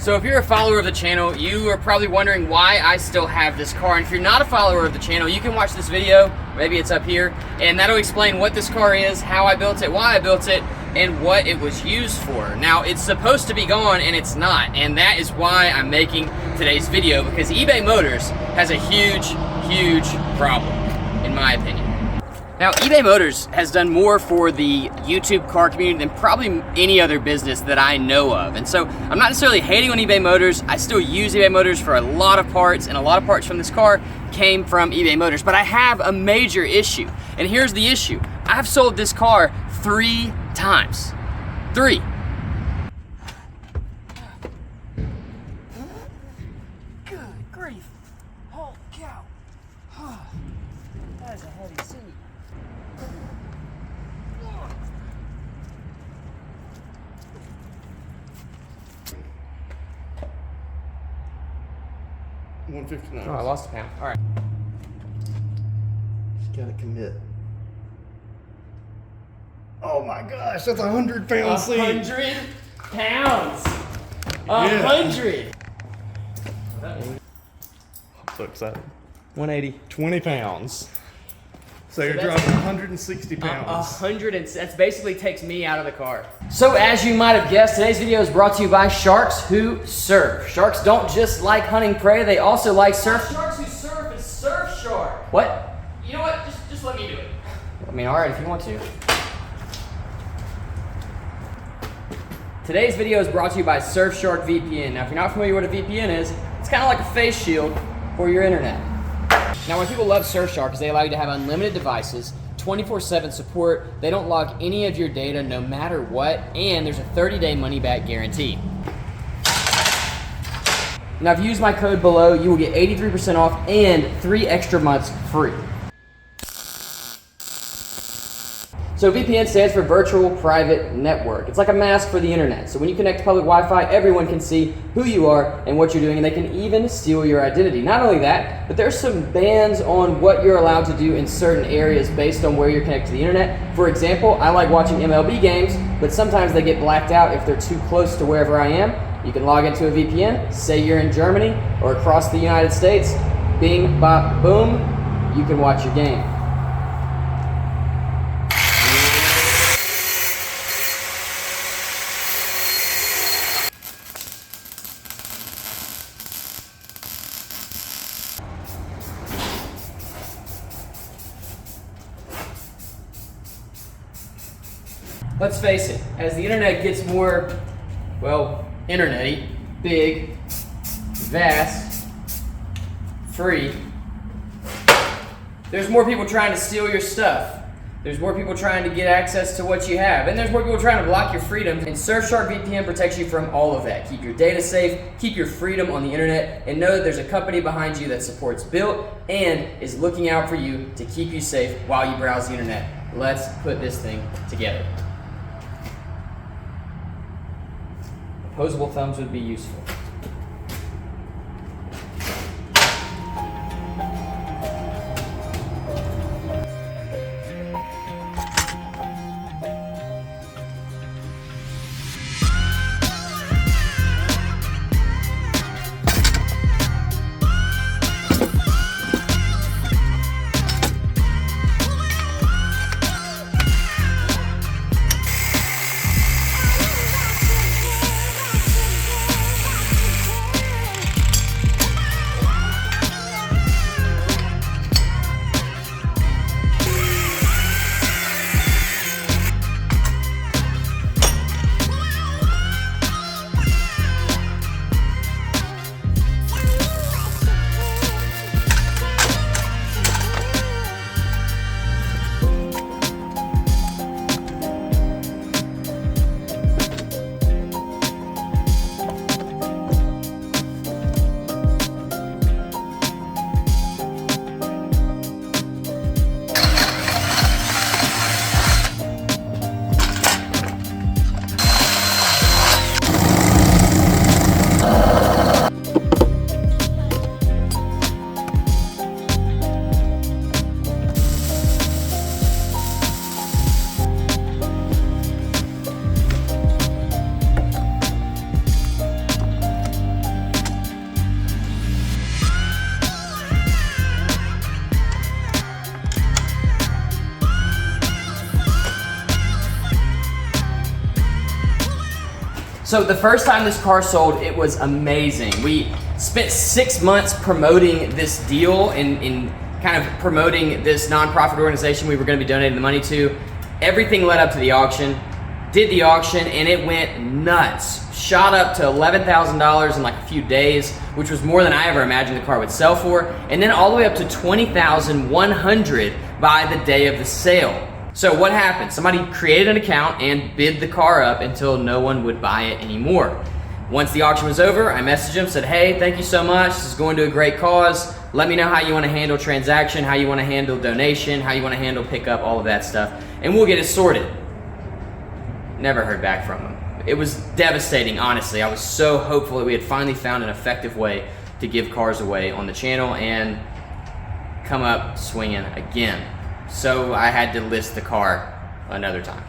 So if you're a follower of the channel, you are probably wondering why I still have this car. And if you're not a follower of the channel, you can watch this video, maybe it's up here, and that'll explain what this car is, how I built it, why I built it, and what it was used for. Now, it's supposed to be gone and it's not, and that is why I'm making today's video, because eBay Motors has a huge, huge problem, in my opinion. Now, eBay Motors has done more for the YouTube car community than probably any other business that I know of. And so I'm not necessarily hating on eBay Motors. I still use eBay Motors for a lot of parts, and a lot of parts from this car came from eBay Motors. But I have a major issue, and here's the issue. I've sold this car 3 times. 3. Good grief. Holy cow. That is a heavy seat. $159. Oh, I lost a pound. All right. Just gotta commit. Oh my gosh, that's 100-pound seat. 100 pounds. 100. I'm so excited. 180. 20 pounds. So you're driving 160 pounds. That basically takes me out of the car. So as you might have guessed, today's video is brought to you by Sharks Who Surf. Sharks don't just like hunting prey, they also like surf. Sharks Who Surf is Surfshark. What? You know what? Just let me do it. I mean, all right, if you want to. Today's video is brought to you by Surfshark VPN. Now, if you're not familiar with what a VPN is, it's kind of like a face shield for your internet. Now, why people love Surfshark is they allow you to have unlimited devices, 24/7 support, they don't log any of your data no matter what, and there's a 30-day money-back guarantee. Now, if you use my code below, you will get 83% off and 3 extra months free. So VPN stands for Virtual Private Network. It's like a mask for the internet. So when you connect to public Wi-Fi, everyone can see who you are and what you're doing, and they can even steal your identity. Not only that, but there's some bans on what you're allowed to do in certain areas based on where you're connected to the internet. For example, I like watching MLB games, but sometimes they get blacked out if they're too close to wherever I am. You can log into a VPN, say you're in Germany or across the United States, bing, bop, boom, you can watch your game. Let's face it, as the internet gets more, well, internet-y, big, vast, free, there's more people trying to steal your stuff. There's more people trying to get access to what you have. And there's more people trying to block your freedom. And Surfshark VPN protects you from all of that. Keep your data safe, keep your freedom on the internet, and know that there's a company behind you that supports Built and is looking out for you to keep you safe while you browse the internet. Let's put this thing together. Opposable thumbs would be useful. So the first time this car sold, it was amazing. We spent 6 months promoting this deal and kind of promoting this nonprofit organization we were going to be donating the money to. Everything led up to the auction. Did the auction and it went nuts. Shot up to $11,000 in like a few days, which was more than I ever imagined the car would sell for. And then all the way up to $20,100 by the day of the sale. So what happened? Somebody created an account and bid the car up until no one would buy it anymore. Once the auction was over, I messaged them, said, hey, thank you so much. This is going to a great cause. Let me know how you want to handle transaction, how you want to handle donation, how you want to handle pickup, all of that stuff, and we'll get it sorted. Never heard back from them. It was devastating, honestly. I was so hopeful that we had finally found an effective way to give cars away on the channel and come up swinging again. So I had to list the car another time.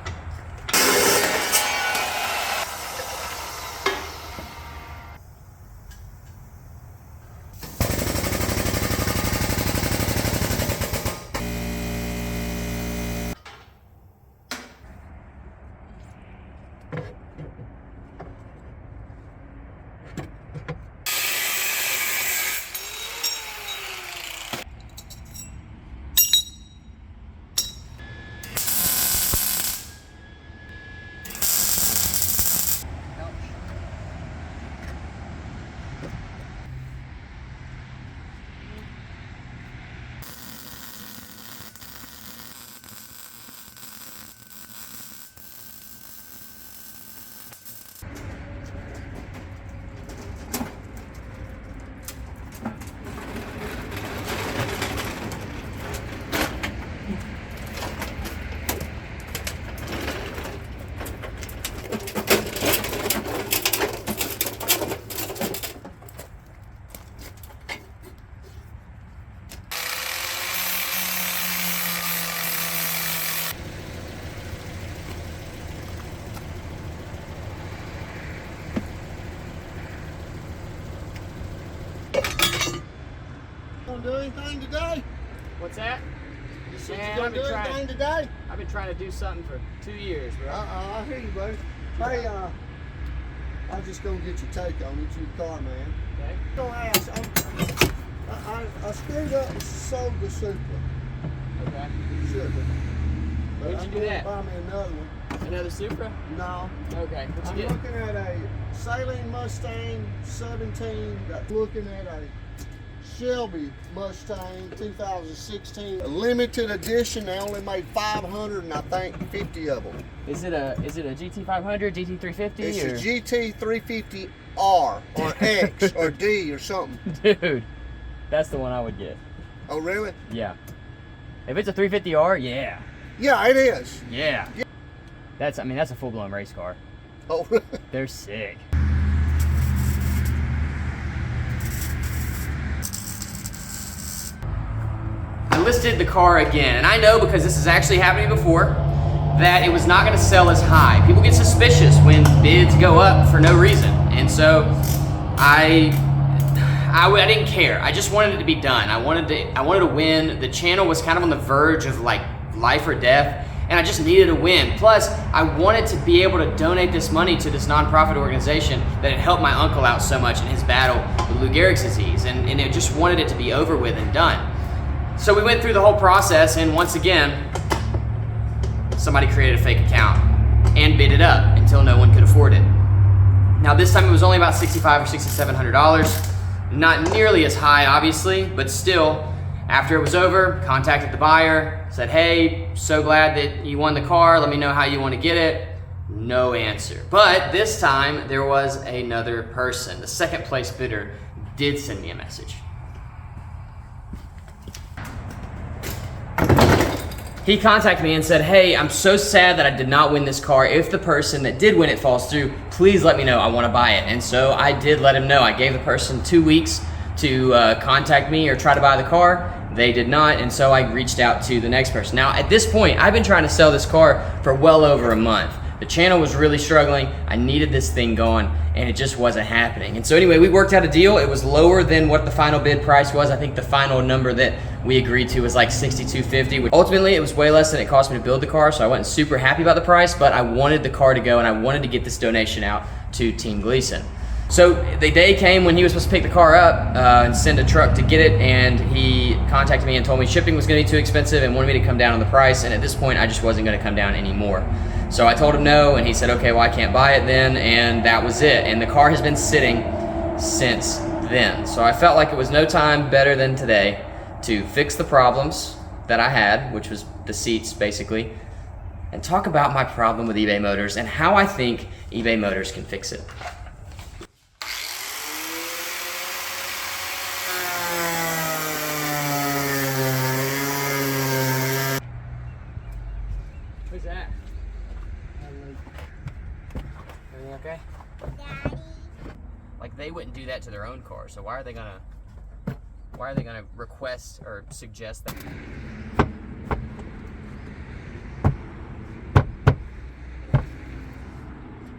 Do anything today? What's that? You said Man, you I've gonna been do trying. anything today? I've been trying to do something for 2 years, bro. I hear you, buddy. Hey, I'm just gonna get your take on it. You're the car man. Okay. Don't ask. I screwed up and sold the Supra. Okay. Should have. But When'd you I'm do gonna that? buy me another one. Another Supra? No. Okay. What'd I'm you get? looking at a Saline Mustang 17. Looking at a Shelby Mustang 2016, a limited edition. They only made 500, and I think 50 of them. Is it a GT500, GT350? It's or? a GT350R or X or D or something. Dude, that's the one I would get. Oh, really? Yeah. If it's a 350R, yeah. Yeah, it is. Yeah. That's a full-blown race car. Oh, really? They're sick. I listed the car again, and I know because this has actually happened to me before that it was not going to sell as high. People get suspicious when bids go up for no reason, and so I didn't care. I just wanted it to be done. I wanted to win. The channel was kind of on the verge of like life or death, and I just needed a win. Plus, I wanted to be able to donate this money to this nonprofit organization that had helped my uncle out so much in his battle with Lou Gehrig's disease, and I just wanted it to be over with and done. So we went through the whole process, and once again, somebody created a fake account and bid it up until no one could afford it. Now this time it was only about $6,500 or $6,700. Not nearly as high, obviously, but still, after it was over, contacted the buyer, said, hey, so glad that you won the car, let me know how you want to get it. No answer. But this time there was another person. The second place bidder did send me a message. He contacted me and said, hey, I'm so sad that I did not win this car. If the person that did win it falls through, please let me know. I want to buy it. And so I did let him know. I gave the person 2 weeks to contact me or try to buy the car. They did not, and so I reached out to the next person. Now, at this point, I've been trying to sell this car for well over a month. The channel was really struggling. I needed this thing going, and it just wasn't happening. And so anyway, we worked out a deal. It was lower than what the final bid price was. I think the final number that we agreed to was like $6,250, which ultimately it was way less than it cost me to build the car, so I wasn't super happy about the price, but I wanted the car to go and I wanted to get this donation out to Team Gleason. So the day came when he was supposed to pick the car up and send a truck to get it, and he contacted me and told me shipping was gonna be too expensive and wanted me to come down on the price, and at this point I just wasn't gonna come down anymore. So I told him no, and he said, okay, well I can't buy it then, and that was it. And the car has been sitting since then. So I felt like it was no time better than today to fix the problems that I had, which was the seats basically, and talk about my problem with eBay Motors and how I think eBay Motors can fix it. Who's that? Everything okay? Daddy. Like, they wouldn't do that to their own car, so why are they gonna request or suggest that?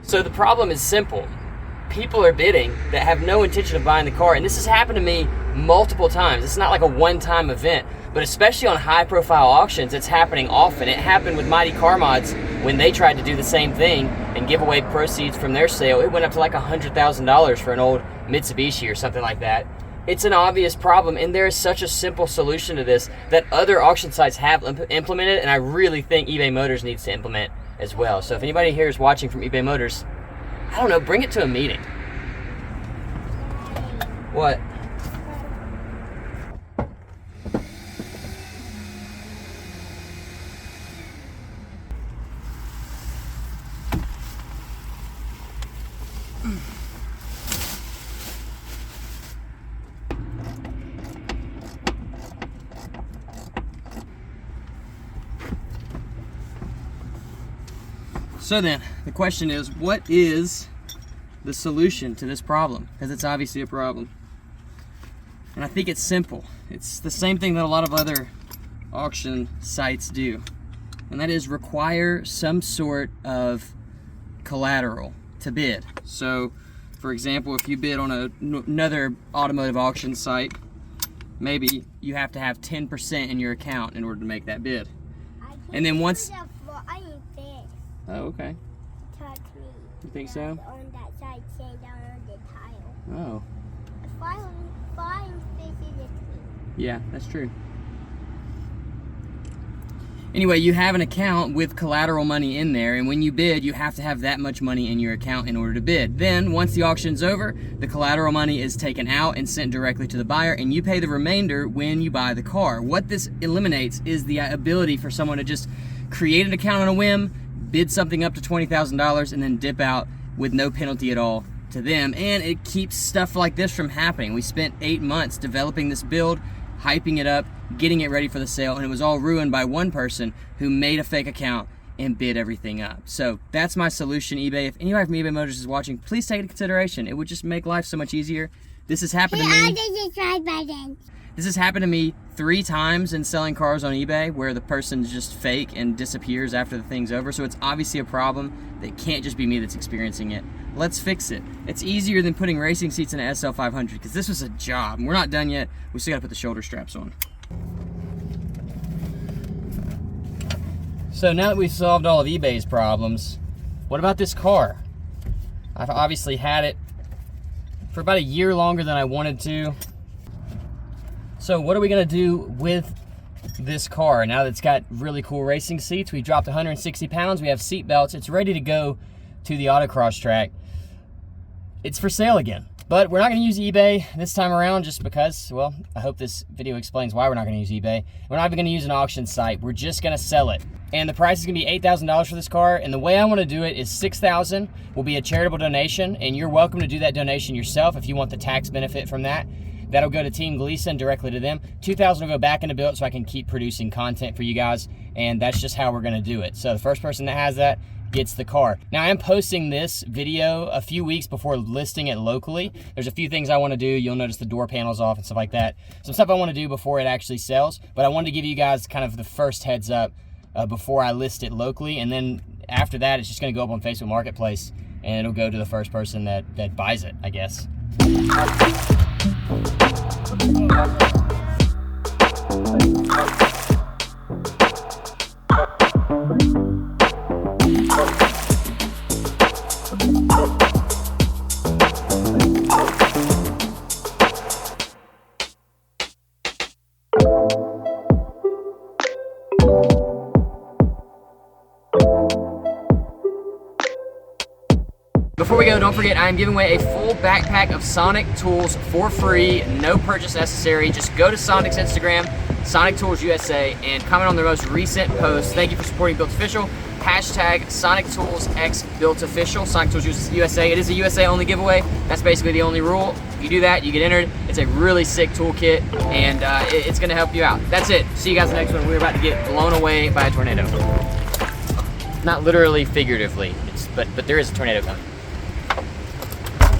So the problem is simple. People are bidding that have no intention of buying the car, and this has happened to me multiple times. It's not like a one-time event, but especially on high-profile auctions, it's happening often. It happened with Mighty Car Mods when they tried to do the same thing and give away proceeds from their sale. It went up to like $100,000 for an old Mitsubishi or something like that. It's an obvious problem, and there is such a simple solution to this that other auction sites have implemented, and I really think eBay Motors needs to implement as well. So if anybody here is watching from eBay Motors, I don't know, bring it to a meeting. What? So then, the question is, what is the solution to this problem? Because it's obviously a problem. And I think it's simple. It's the same thing that a lot of other auction sites do. And that is require some sort of collateral to bid. So, for example, if you bid on another automotive auction site, maybe you have to have 10% in your account in order to make that bid. And then once... Oh, okay. Touch me. You think so? On that side, say down on the tile. Oh. Flying fish is a thing. Yeah, that's true. Anyway, you have an account with collateral money in there, and when you bid, you have to have that much money in your account in order to bid. Then, once the auction's over, the collateral money is taken out and sent directly to the buyer, and you pay the remainder when you buy the car. What this eliminates is the ability for someone to just create an account on a whim, bid something up to $20,000, and then dip out with no penalty at all to them. And it keeps stuff like this from happening. We spent 8 months developing this build, hyping it up, getting it ready for the sale, and it was all ruined by one person who made a fake account and bid everything up. So that's my solution, eBay. If anybody from eBay Motors is watching, please take it into consideration. It would just make life so much easier. This has happened to me. This has happened to me 3 times in selling cars on eBay, where the person's just fake and disappears after the thing's over. So it's obviously a problem that can't just be me that's experiencing it. Let's fix it. It's easier than putting racing seats in an SL500, because this was a job. We're not done yet. We still gotta put the shoulder straps on. So now that we've solved all of eBay's problems, what about this car? I've obviously had it for about a year longer than I wanted to. So what are we gonna do with this car now that it's got really cool racing seats? We dropped 160 pounds, we have seat belts, it's ready to go to the autocross track. It's for sale again. But we're not gonna use eBay this time around just because, well, I hope this video explains why we're not gonna use eBay. We're not even gonna use an auction site, we're just gonna sell it. And the price is gonna be $8,000 for this car, and the way I wanna do it is $6,000 will be a charitable donation, and you're welcome to do that donation yourself if you want the tax benefit from that. That'll go to Team Gleason, directly to them. $2,000 will go back into build so I can keep producing content for you guys, and that's just how we're gonna do it. So the first person that has that gets the car. Now I am posting this video a few weeks before listing it locally. There's a few things I wanna do. You'll notice the door panels off and stuff like that. Some stuff I wanna do before it actually sells, but I wanted to give you guys kind of the first heads up before I list it locally, and then after that, it's just gonna go up on Facebook Marketplace, and it'll go to the first person that buys it, I guess. Before we go, don't forget I am giving away a full backpack of Sonic tools for free, no purchase necessary. Just go to Sonic's Instagram, Sonic Tools USA, and comment on their most recent post. Thank you for supporting Built Official. Hashtag Sonic Tools X Built Official, Sonic Tools USA. It is a USA only giveaway. That's basically the only rule. If you do that, you get entered. It's a really sick toolkit, and it's gonna help you out. That's it. See you guys next one. We're about to get blown away by a tornado. Not literally, figuratively, but there is a tornado coming.